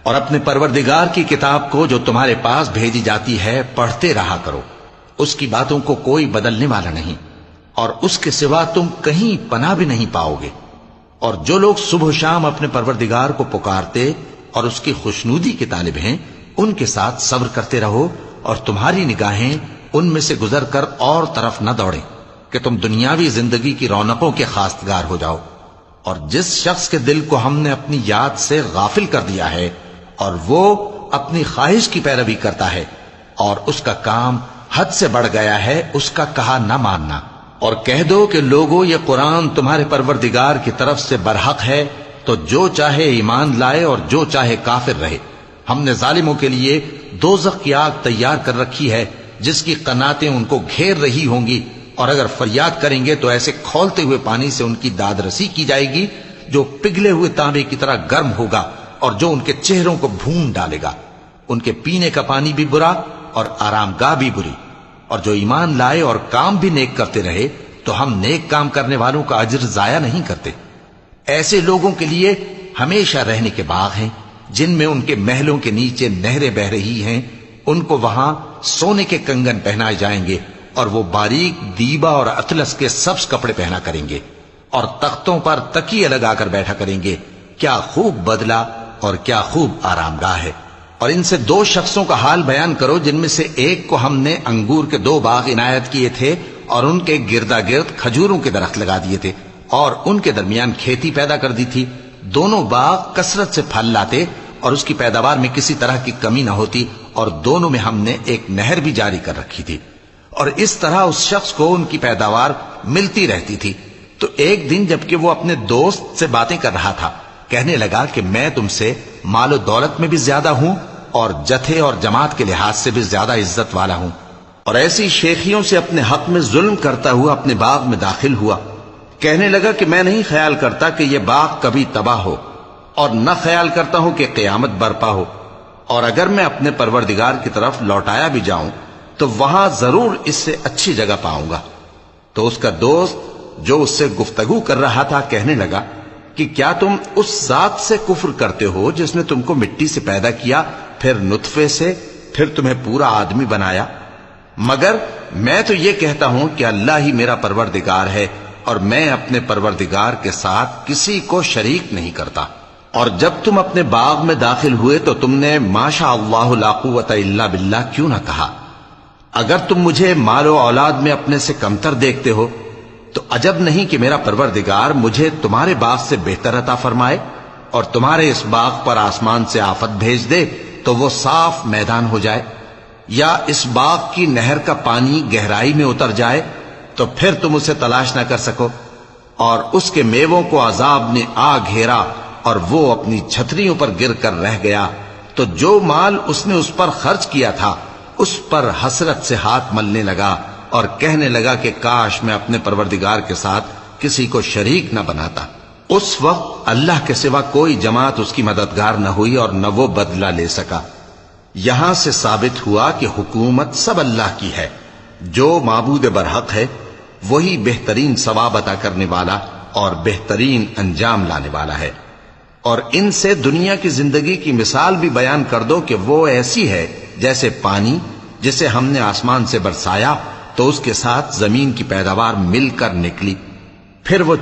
اور اپنے پروردگار کی کتاب کو جو تمہارے پاس بھیجی جاتی ہے پڑھتے رہا کرو، اس کی باتوں کو کوئی بدلنے والا نہیں، اور اس کے سوا تم کہیں پناہ بھی نہیں پاؤ گے۔ اور جو لوگ صبح و شام اپنے پروردگار کو پکارتے اور اس کی خوشنودی کے طالب ہیں، ان کے ساتھ صبر کرتے رہو، اور تمہاری نگاہیں ان میں سے گزر کر اور طرف نہ دوڑیں کہ تم دنیاوی زندگی کی رونقوں کے خواستگار ہو جاؤ۔ اور جس شخص کے دل کو ہم نے اپنی یاد سے غافل کر دیا ہے اور وہ اپنی خواہش کی پیروی کرتا ہے اور اس کا کام حد سے بڑھ گیا ہے، اس کا کہا نہ ماننا، اور کہہ دو کہ لوگو یہ قرآن تمہارے پروردگار کی طرف سے برحق ہے، تو جو چاہے ایمان لائے اور جو چاہے کافر رہے۔ ہم نے ظالموں کے لیے دوزخ کی آگ تیار کر رکھی ہے جس کی قناتیں ان کو گھیر رہی ہوں گی، اور اگر فریاد کریں گے تو ایسے کھولتے ہوئے پانی سے ان کی داد رسی کی جائے گی جو پگھلے ہوئے تانبے کی طرح گرم ہوگا اور جو ان کے چہروں کو بھون ڈالے گا۔ ان کے پینے کا پانی بھی برا اور آرام گاہ بھی بری۔ اور جو ایمان لائے اور کام بھی نیک کرتے رہے تو ہم نیک کام کرنے والوں کا اجر ضائع نہیں کرتے۔ ایسے لوگوں کے لیے ہمیشہ رہنے کے باغ ہیں جن میں ان کے محلوں کے نیچے نہریں بہ رہی ہیں، ان کو وہاں سونے کے کنگن پہنائے جائیں گے، اور وہ باریک دیبا اور اطلس کے سبز کپڑے پہنا کریں گے، اور تختوں پر تکیے لگا کر بیٹھا کریں گے۔ کیا خوب بدلہ اور کیا خوب آرام گاہ ہے۔ اور ان سے دو شخصوں کا حال بیان کرو جن میں سے ایک کو ہم نے انگور کے 2 باغ عنایت کیے تھے اور ان کے گردا گرد کھجوروں کے درخت لگا دیے تھے اور ان کے درمیان کھیتی پیدا کر دی تھی۔ دونوں باغ کثرت سے پھل لاتے اور اس کی پیداوار میں کسی طرح کی کمی نہ ہوتی، اور دونوں میں ہم نے ایک نہر بھی جاری کر رکھی تھی، اور اس طرح اس شخص کو ان کی پیداوار ملتی رہتی تھی۔ تو ایک دن جبکہ وہ اپنے دوست سے باتیں کر رہا تھا، کہنے لگا کہ میں تم سے مال و دولت میں بھی زیادہ ہوں اور جتھے اور جماعت کے لحاظ سے بھی زیادہ عزت والا ہوں، اور ایسی شیخیوں سے اپنے حق میں ظلم کرتا ہوا اپنے باغ میں داخل ہوا۔ کہنے لگا کہ میں نہیں خیال کرتا کہ یہ باغ کبھی تباہ ہو، اور نہ خیال کرتا ہوں کہ قیامت برپا ہو، اور اگر میں اپنے پروردگار کی طرف لوٹایا بھی جاؤں تو وہاں ضرور اس سے اچھی جگہ پاؤں گا۔ تو اس کا دوست جو اس سے گفتگو کر رہا تھا کہنے لگا کہ کیا تم اس ذات سے کفر کرتے ہو جس نے تم کو مٹی سے پیدا کیا، پھر نطفے سے، پھر تمہیں پورا آدمی بنایا؟ مگر میں تو یہ کہتا ہوں کہ اللہ ہی میرا پروردگار ہے، اور میں اپنے پروردگار کے ساتھ کسی کو شریک نہیں کرتا۔ اور جب تم اپنے باغ میں داخل ہوئے تو تم نے ما شاء اللہ لا قوت الا باللہ کیوں نہ کہا؟ اگر تم مجھے مال و اولاد میں اپنے سے کمتر دیکھتے ہو تو عجب نہیں کہ میرا پروردگار مجھے تمہارے باغ سے بہتر عطا فرمائے، اور تمہارے اس باغ پر آسمان سے آفت بھیج دے تو وہ صاف میدان ہو جائے، یا اس باغ کی نہر کا پانی گہرائی میں اتر جائے تو پھر تم اسے تلاش نہ کر سکو، اور اس کے میووں کو عذاب نے آ گھیرا اور وہ اپنی چھتریوں پر گر کر رہ گیا، تو جو مال اس نے اس پر خرچ کیا تھا اس پر حسرت سے ہاتھ ملنے لگا اور کہنے لگا کہ کاش میں اپنے پروردگار کے ساتھ کسی کو شریک نہ بناتا۔ اس وقت اللہ کے سوا کوئی جماعت اس کی مددگار نہ ہوئی اور نہ وہ بدلہ لے سکا۔ یہاں سے ثابت ہوا کہ حکومت سب اللہ کی ہے، جو معبود برحق ہے وہی بہترین ثواب عطا کرنے والا اور بہترین انجام لانے والا ہے۔ اور ان سے دنیا کی زندگی کی مثال بھی بیان کر دو کہ وہ ایسی ہے جیسے پانی جسے ہم نے آسمان سے برسایا تو اس کے ساتھ زمین کی پیداوار مل کر نکلی، پھر وہ